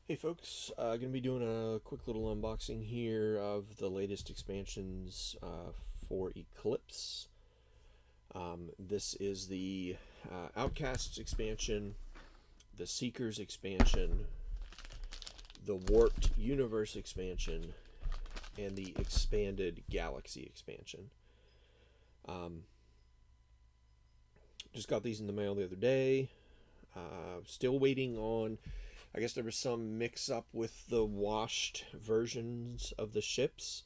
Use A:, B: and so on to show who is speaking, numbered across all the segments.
A: Hey folks, going to be doing a quick little unboxing here of the latest expansions for Eclipse. This is the Outcasts expansion, the Seekers expansion, the Warped Universe expansion, and the Expanded Galaxy expansion. Just got these in the mail the other day. Still waiting on. I guess there was some mix up with the washed versions of the ships.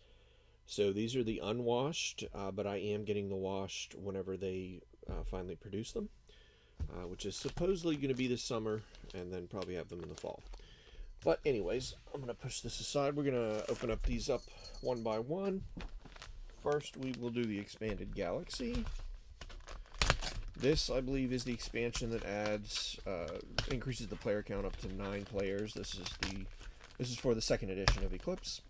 A: So these are the unwashed, but I am getting the washed whenever they finally produce them, which is supposedly going to be this summer and then probably have them in the fall. But, anyways, I'm going to push this aside. We're going to open up these up one by one. First, we will do the Expanded Galaxy. This, I believe, is the expansion that adds, increases the player count up to 9 players. This is for the second edition of Eclipse.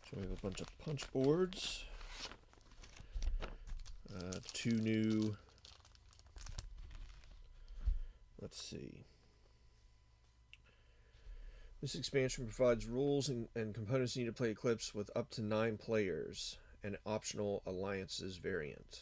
A: So we have a bunch of punch boards, 2 new. Let's see. This expansion provides rules and components needed to play Eclipse with up to 9 players, and optional alliances variant.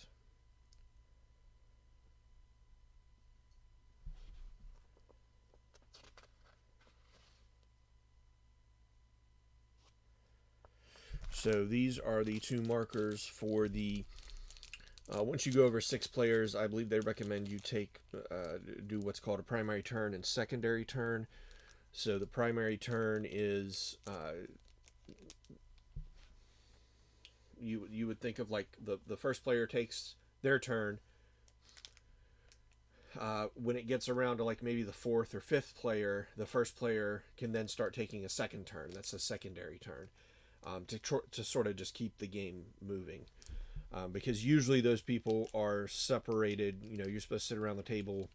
A: So these are the 2 markers for the. Once you go over 6 players, I believe they recommend you do what's called a primary turn and secondary turn. So the primary turn is you would think of like the first player takes their turn. When it gets around to like maybe the 4th or 5th player, the first player can then start taking a second turn. That's a secondary turn, to sort of just keep the game moving. Because usually those people are separated. You know, you're supposed to sit around the table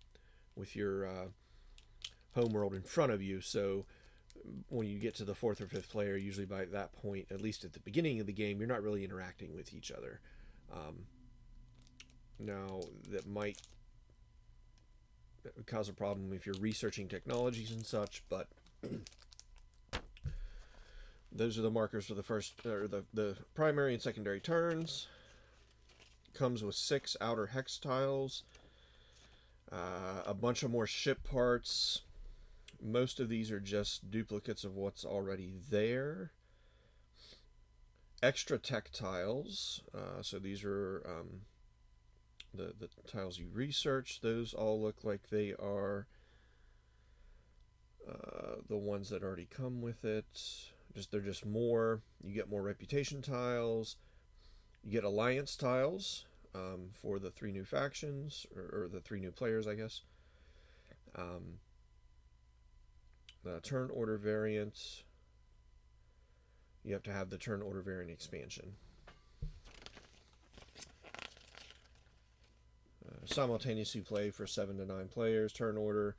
A: with your homeworld in front of you. So when you get to the 4th or 5th player, usually by that point, at least at the beginning of the game, you're not really interacting with each other. Now, that might cause a problem if you're researching technologies and such, but those are the markers for the first, or the primary and secondary turns. Comes with 6 outer hex tiles, a bunch of more ship parts. Most of these are just duplicates of what's already there. Extra tech tiles. So these are the tiles you research. Those all look like they are the ones that already come with it. They're just more. You get more reputation tiles. You get alliance tiles for the 3 new factions, or the 3 new players, I guess. The turn order variant. You have to have the turn order variant expansion. Simultaneously play for 7 to 9 players. Turn order.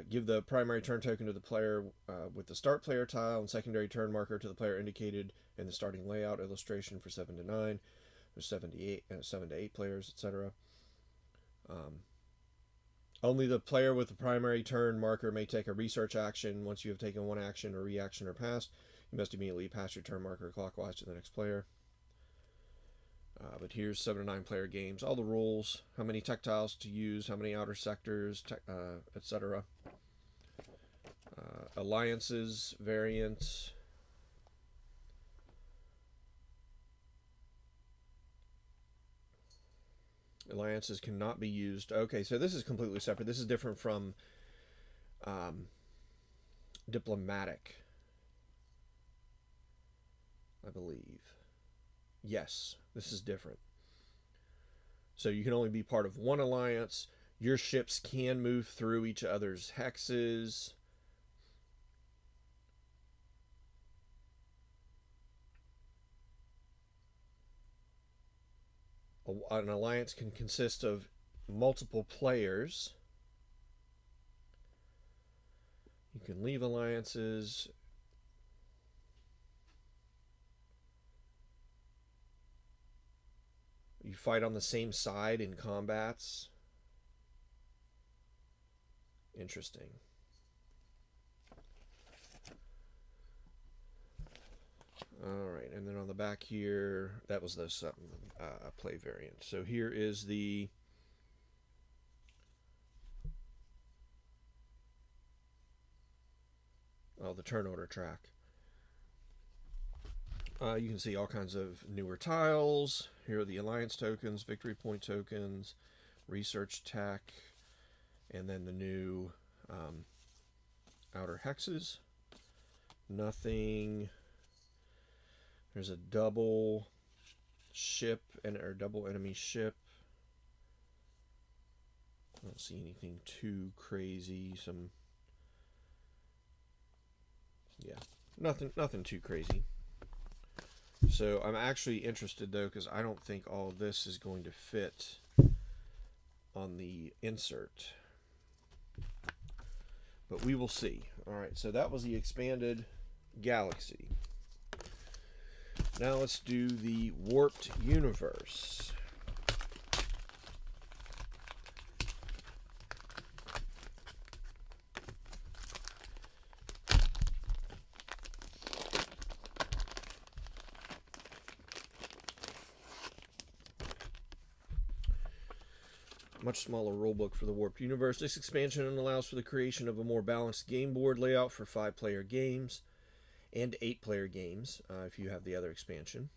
A: Give the primary turn token to the player with the start player tile, and secondary turn marker to the player indicated in the starting layout illustration for 7 to 9. There's 7 to 8 players, etc. Only the player with the primary turn marker may take a research action. Once you have taken one action or reaction or passed, you must immediately pass your turn marker clockwise to the next player. But here's 7 to 9 player games. All the rules, how many tech tiles to use, how many outer sectors, etc. Alliances, variants. Alliances cannot be used. Okay, so this is completely separate. This is different from diplomatic, I believe. Yes, this is different. So you can only be part of one alliance. Your ships can move through each other's hexes. An alliance can consist of multiple players. You can leave alliances. You fight on the same side in combats. Interesting. All right, and then on the back here, that was the play variant. So here is the the turn order track. You can see all kinds of newer tiles. Here are the alliance tokens, victory point tokens, research tech, and then the new outer hexes. Nothing. There's a double ship or double enemy ship. I don't see anything too crazy. Nothing too crazy. So I'm actually interested though, because I don't think all of this is going to fit on the insert, but we will see. All right, so that was the expanded galaxy. Now let's do the warped universe. Much smaller rulebook for the Warped Universe. This expansion allows for the creation of a more balanced game board layout for 5-player games and 8-player games if you have the other expansion.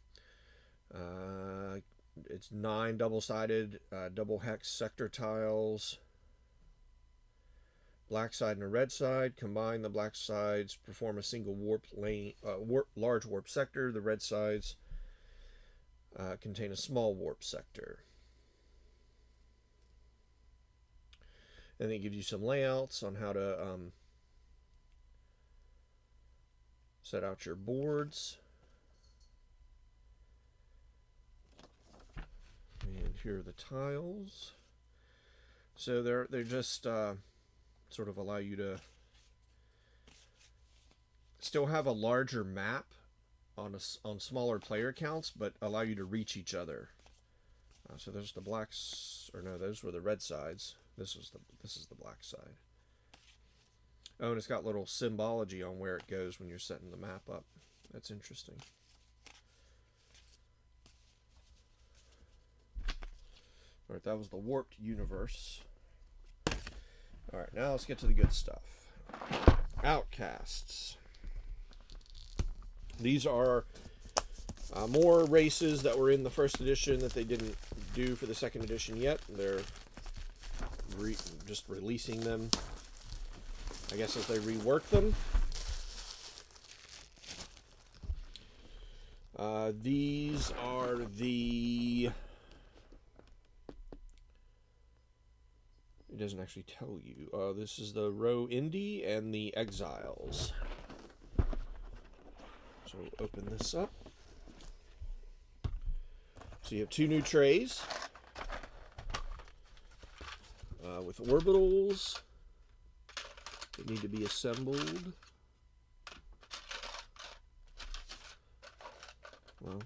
A: It's 9 double-sided double hex sector tiles. Black side and a red side. Combine the black sides, perform a single large warp sector. The red sides contain a small warp sector. And it gives you some layouts on how to set out your boards. And here are the tiles. So they're just sort of allow you to still have a larger map on smaller player counts, but allow you to reach each other. So there's the blacks, or no, those were the red sides. This is the black side. Oh, and it's got little symbology on where it goes when you're setting the map up. That's interesting. All right, that was the warped universe. All right, now let's get to the good stuff. Outcasts. These are more races that were in the first edition that they didn't do for the second edition yet. They're just releasing them, I guess, as they rework them. These are the... It doesn't actually tell you. This is the Row Indie and the Exiles. So we'll open this up. So you have 2 new trays with orbitals that need to be assembled. Well,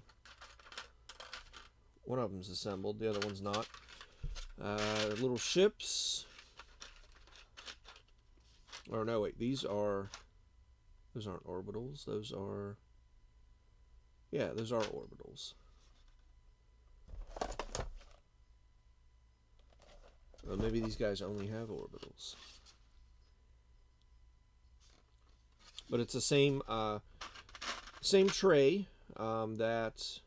A: one of them's assembled, the other one's not. Little ships. Or no, wait, those aren't orbitals. Those are orbitals. Maybe these guys only have orbitals. But it's the same tray that...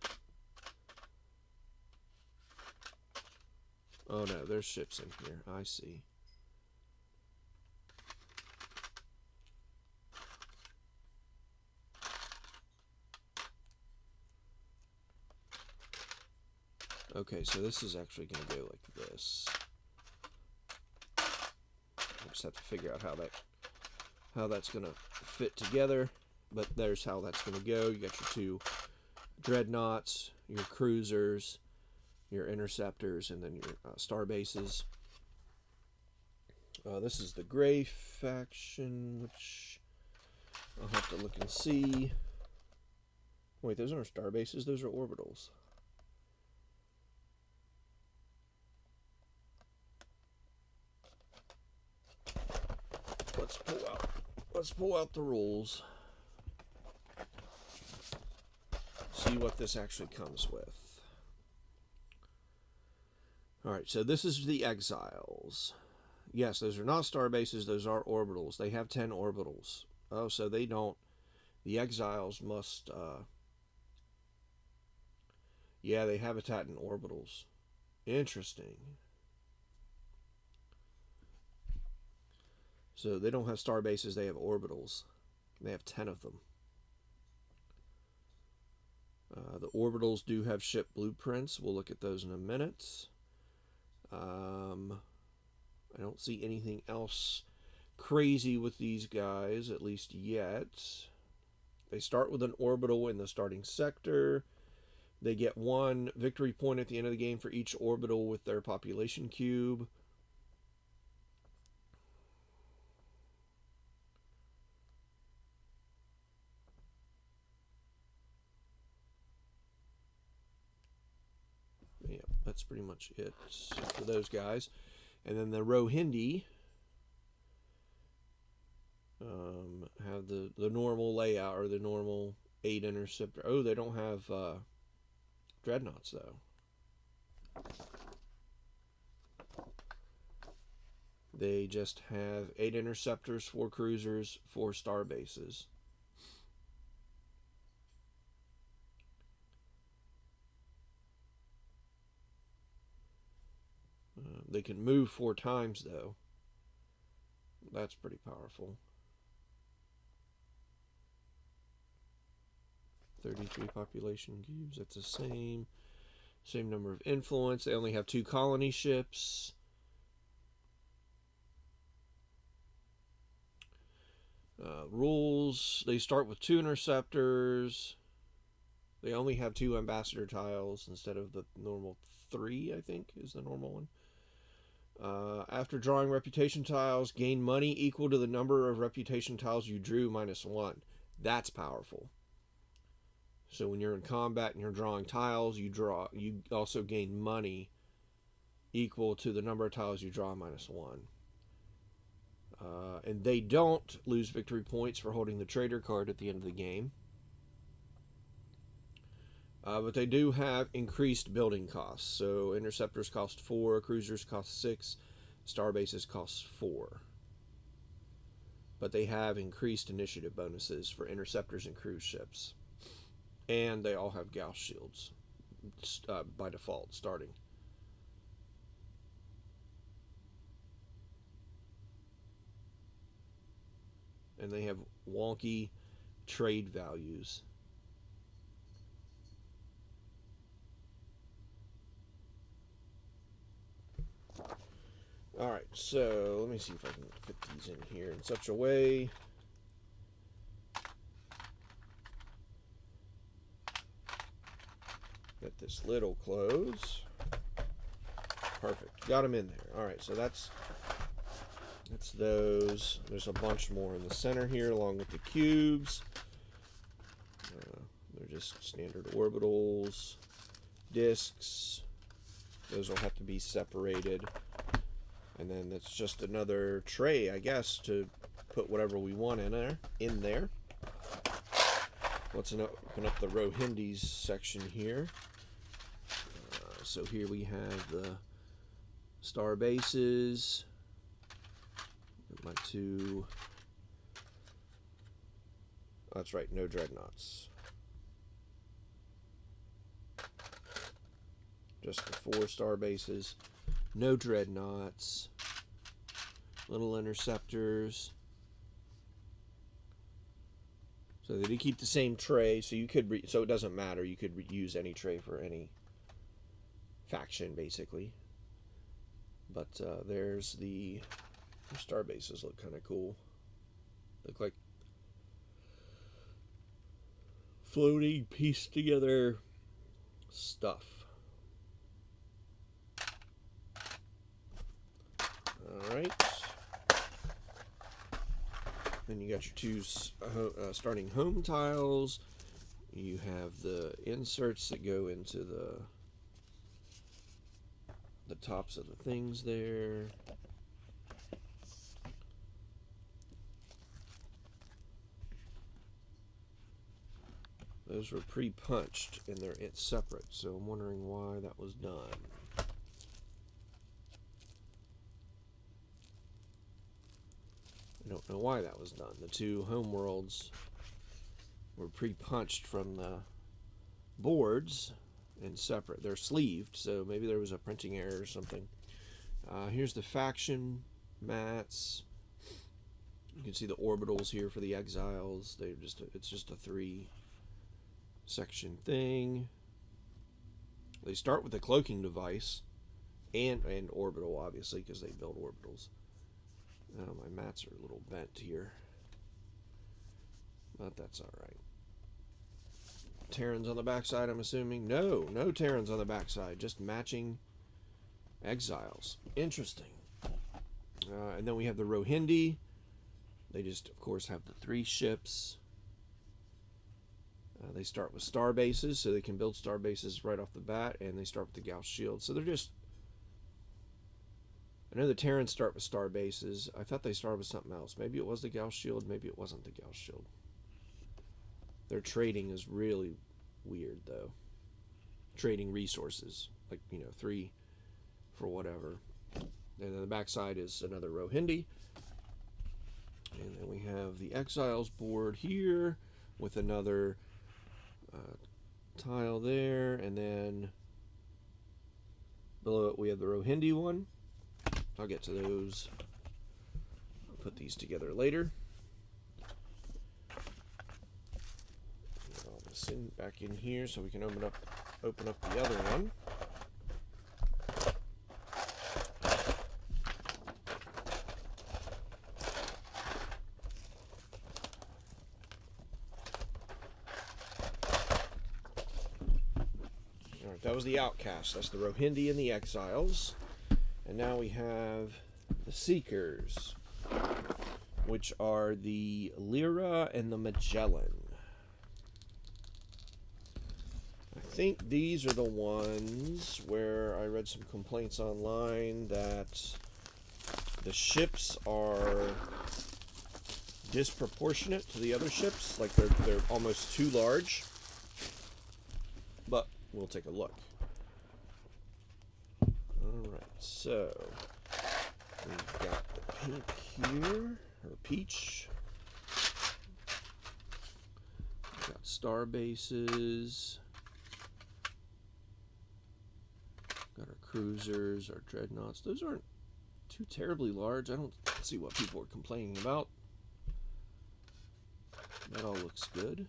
A: Oh no, there's ships in here. I see. Okay, so this is actually going to go like this. I just have to figure out how that's going to fit together. But there's how that's going to go. You got your 2 dreadnoughts, your cruisers, your interceptors, and then your star bases. This is the gray faction, which I'll have to look and see. Wait, those aren't star bases, those are orbitals. let's pull out the rules. See what this actually comes with. Alright, so this is the exiles. Yes, those are not star bases, those are orbitals. They have 10 orbitals. Oh, so they don't. The exiles must, yeah, they habitat in orbitals. Interesting. So they don't have star bases, they have orbitals. They have 10 of them. The orbitals do have ship blueprints. We'll look at those in a minute. I don't see anything else crazy with these guys, at least yet. They start with an orbital in the starting sector. They get 1 victory point at the end of the game for each orbital with their population cube. Yeah, that's pretty much it for those guys. And then the Rohindi have the normal layout, or the normal 8 interceptor. Oh, they don't have dreadnoughts though. They just have 8 interceptors, 4 cruisers, 4 star bases. They can move 4 times though. That's pretty powerful. 33 population cubes. That's the same number of influence. They only have 2 colony ships. Rules. They start with 2 interceptors. They only have 2 ambassador tiles instead of the normal 3, I think, is the normal one. After drawing reputation tiles, gain money equal to the number of reputation tiles you drew minus 1. That's powerful. So when you're in combat and you're drawing tiles, you also gain money equal to the number of tiles you draw minus 1. And they don't lose victory points for holding the trader card at the end of the game. But they do have increased building costs. So interceptors cost 4, cruisers cost 6, star bases cost 4. But they have increased initiative bonuses for interceptors and cruise ships. And they all have Gauss shields by default starting. And they have wonky trade values. Alright, so let me see if I can fit these in here in such a way. That this lid will close. Perfect. Got them in there. Alright, so that's those. There's a bunch more in the center here along with the cubes. They're just standard orbitals. Discs. Those will have to be separated. And then it's just another tray, I guess, to put whatever we want in there. Let's open up the Rohindis section here. So here we have the star bases. My 2. That's right, no dreadnoughts. Just the 4 star bases. No dreadnoughts. Little interceptors. So they do keep the same tray, so you could so it doesn't matter. You could use any tray for any faction, basically. But there's the star bases. Look kind of cool. Look like floating, pieced together stuff. Alright. Then you got your 2 starting home tiles. You have the inserts that go into the tops of the things there. those were pre-punched and they're separate, so I'm wondering why that was done. I don't know why that was done. The two homeworlds were pre-punched from the boards and separate. They're sleeved, so maybe there was a printing error or something. Here's the faction mats. You can see the orbitals here for the exiles. It's just a 3-section thing. They start with the cloaking device and orbital, obviously, because they build orbitals. My mats are a little bent here, but that's all right. Terrans on the backside, I'm assuming. No Terrans on the backside, just matching exiles. Interesting. And then we have the Rohindi. They just, of course, have the 3 ships. They start with star bases, so they can build star bases right off the bat, and they start with the Gauss shield. So they're just... I know the Terrans start with star bases. I thought they started with something else. Maybe it was the Gauss shield, maybe it wasn't the Gauss shield. Their trading is really weird, though. Trading resources, like, 3 for whatever. And then the backside is another Rohindi. And then we have the Exiles board here with another tile there. And then below it we have the Rohindi one. I'll get to those. I'll put these together later. All this back in here so we can open up the other one. That was the Outcasts. That's the Rohindi and the Exiles. And now we have the Seekers, which are the Lyra and the Magellan. I think these are the ones where I read some complaints online that the ships are disproportionate to the other ships, like they're almost too large. But we'll take a look. Alright, so we've got the pink here, or peach. We've got star bases. Got our cruisers, our dreadnoughts. Those aren't too terribly large. I don't see what people are complaining about. That all looks good.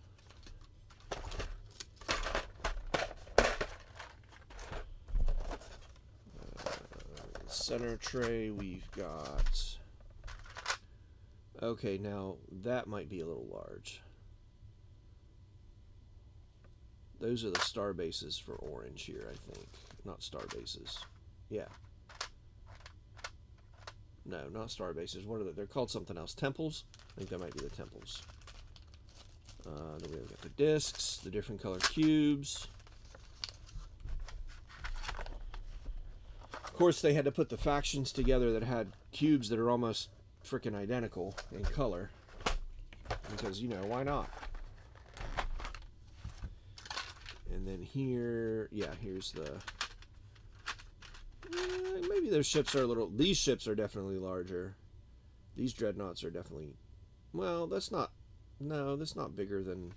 A: Center tray we've got. Okay, now that might be a little large. Those are the star bases for orange here, I think. Not star bases. Yeah. No, not star bases. What are they? They're called something else. Temples? I think that might be the temples. Then we've got the discs, the different color cubes. Of course, they had to put the factions together that had cubes that are almost freaking identical in color. Because, why not? And then here, yeah, here's the... maybe those ships are a little... These ships are definitely larger. These dreadnoughts are definitely... Well, that's not... No, that's not bigger than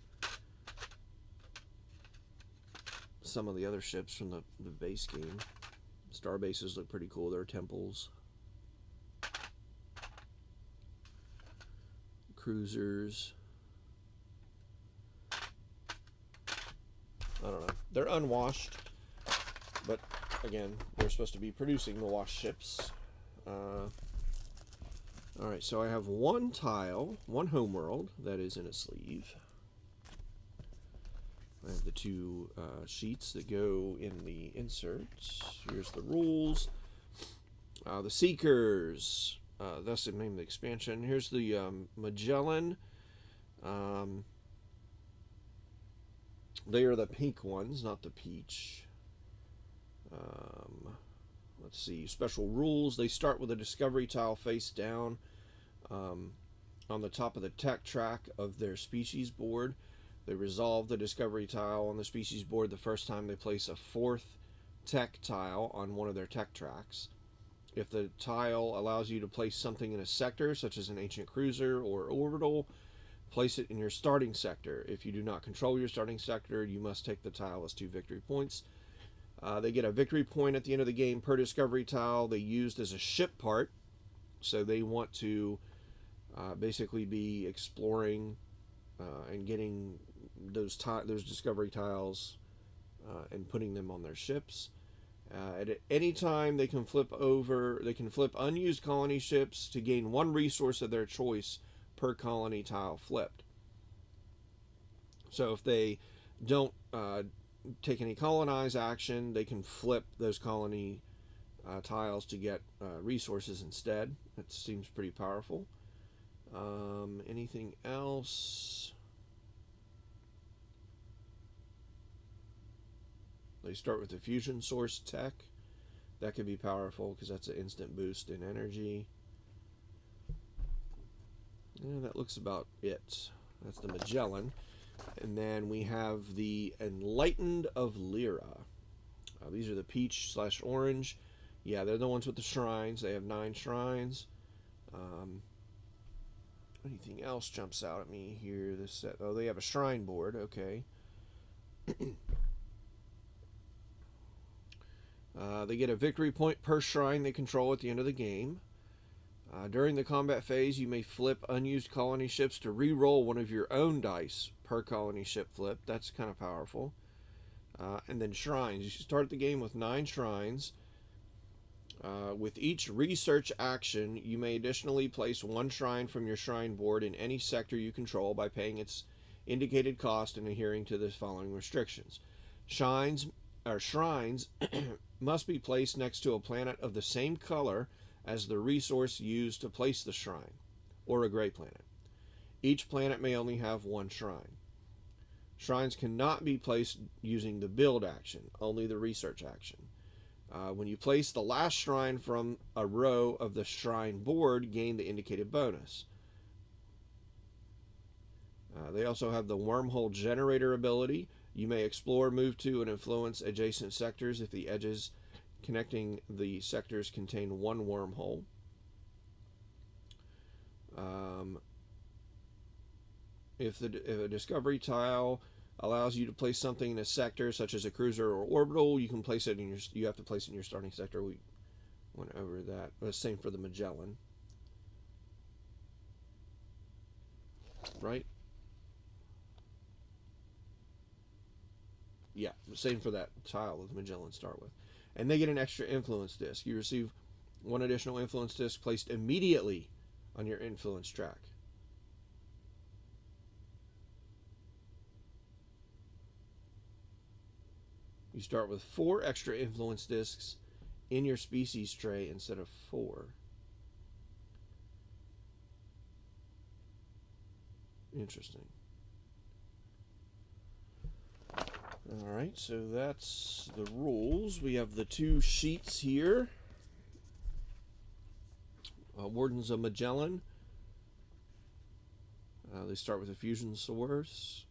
A: some of the other ships from the base game. Star bases look pretty cool. They're temples. Cruisers. I don't know. They're unwashed. But, again, they're supposed to be producing the washed ships. Alright, so I have one tile, one homeworld, that is in a sleeve. I have the 2 sheets that go in the inserts. Here's the rules. The Seekers. That's the name of the expansion. Here's the Magellan. They are the pink ones, not the peach. Let's see. Special rules. They start with a discovery tile face down on the top of the tech track of their species board. They resolve the discovery tile on the species board the first time they place a fourth tech tile on one of their tech tracks. If the tile allows you to place something in a sector, such as an ancient cruiser or orbital, place it in your starting sector. If you do not control your starting sector, you must take the tile as 2 victory points. They get a victory point at the end of the game per discovery tile they used as a ship part. So they want to basically be exploring and getting those discovery tiles and putting them on their ships. At any time, they can flip unused colony ships to gain 1 resource of their choice per colony tile flipped. So if they don't take any colonize action, they can flip those colony tiles to get resources instead. That seems pretty powerful. Anything else? They start with the fusion source tech. That could be powerful because that's an instant boost in energy. And that looks about it. That's the Magellan. And then we have the Enlightened of Lyra. These are the peach/orange. Yeah, they're the ones with the shrines. They have 9 shrines. Anything else jumps out at me here? This set. Oh, they have a shrine board. Okay. They get a victory point per shrine they control at the end of the game. During the combat phase, you may flip unused colony ships to re-roll one of your own dice per colony ship flip. That's kind of powerful. And then shrines. You start the game with 9 shrines. With each research action, you may additionally place 1 shrine from your shrine board in any sector you control by paying its indicated cost and adhering to the following restrictions. Shrines must be placed next to a planet of the same color as the resource used to place the shrine, or a gray planet. Each planet may only have 1 shrine. Shrines cannot be placed using the build action, only the research action. When you place the last shrine from a row of the shrine board, gain the indicated bonus. They also have the wormhole generator ability. You may explore, move to, and influence adjacent sectors if the edges connecting the sectors contain 1 wormhole. If a discovery tile allows you to place something in a sector, such as a cruiser or orbital, you have to place it in your starting sector. We went over that. The same for the Magellan, right? Yeah, same for that tile that the Magellan start with. And they get an extra influence disc. You receive 1 additional influence disc placed immediately on your influence track. You start with 4 extra influence discs in your species tray instead of 4. Interesting. Alright, so that's the rules. We have the 2 sheets here. Wardens of Magellan. They start with a fusion source.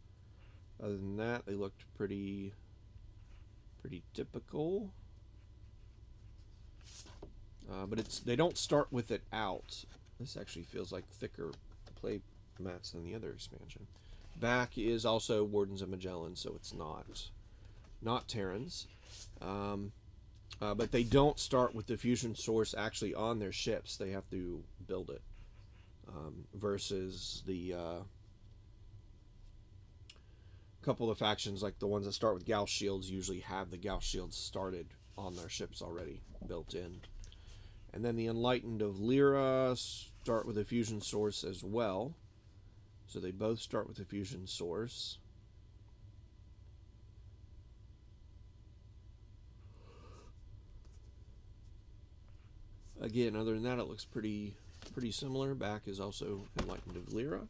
A: Other than that, they looked pretty typical. But they don't start with it out. This actually feels like thicker play mats than the other expansion. Back is also Wardens of Magellan, so it's not Terrans. But they don't start with the fusion source actually on their ships. They have to build it. Versus the couple of factions, like the ones that start with Gauss shields, usually have the Gauss shields started on their ships already built in. And then the Enlightened of Lyra start with a fusion source as well. So they both start with a fusion source. Again, other than that, it looks pretty similar. Back is also Enlightened of Lyra.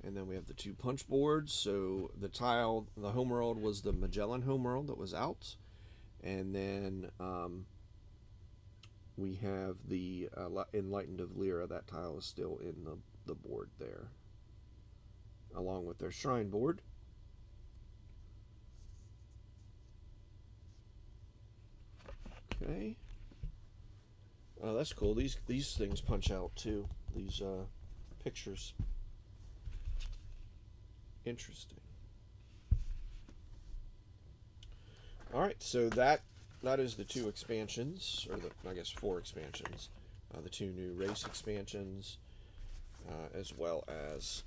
A: And then we have the 2 punch boards. So the homeworld was the Magellan homeworld that was out. And then we have the Enlightened of Lyra. That tile is still in the board there. along with their shrine board. Okay. Oh, that's cool. These things punch out too. These pictures. Interesting. All right, so that is the 2 expansions, or I guess 4 expansions. The 2 new race expansions, as well as.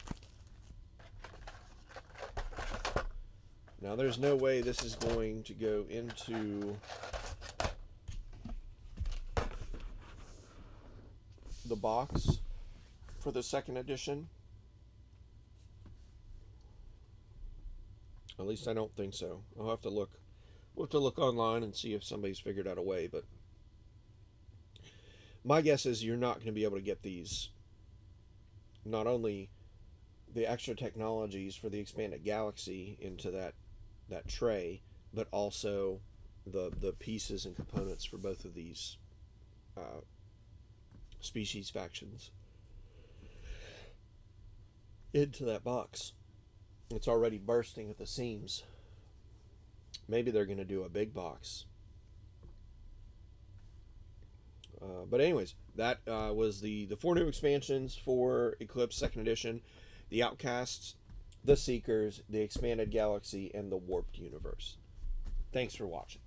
A: Now, there's no way this is going to go into the box for the 2nd edition. At least I don't think so. I'll have to look. We'll have to look online and see if somebody's figured out a way, but my guess is you're not going to be able to get these. Not only the extra technologies for the expanded galaxy into that tray, but also the pieces and components for both of these species factions into that box. It's already bursting at the seams. Maybe they're going to do a big box. But anyways, that was the 4 new expansions for Eclipse Second Edition: the Outcasts, the Seekers, the Expanded Galaxy, and the Warped Universe. Thanks for watching.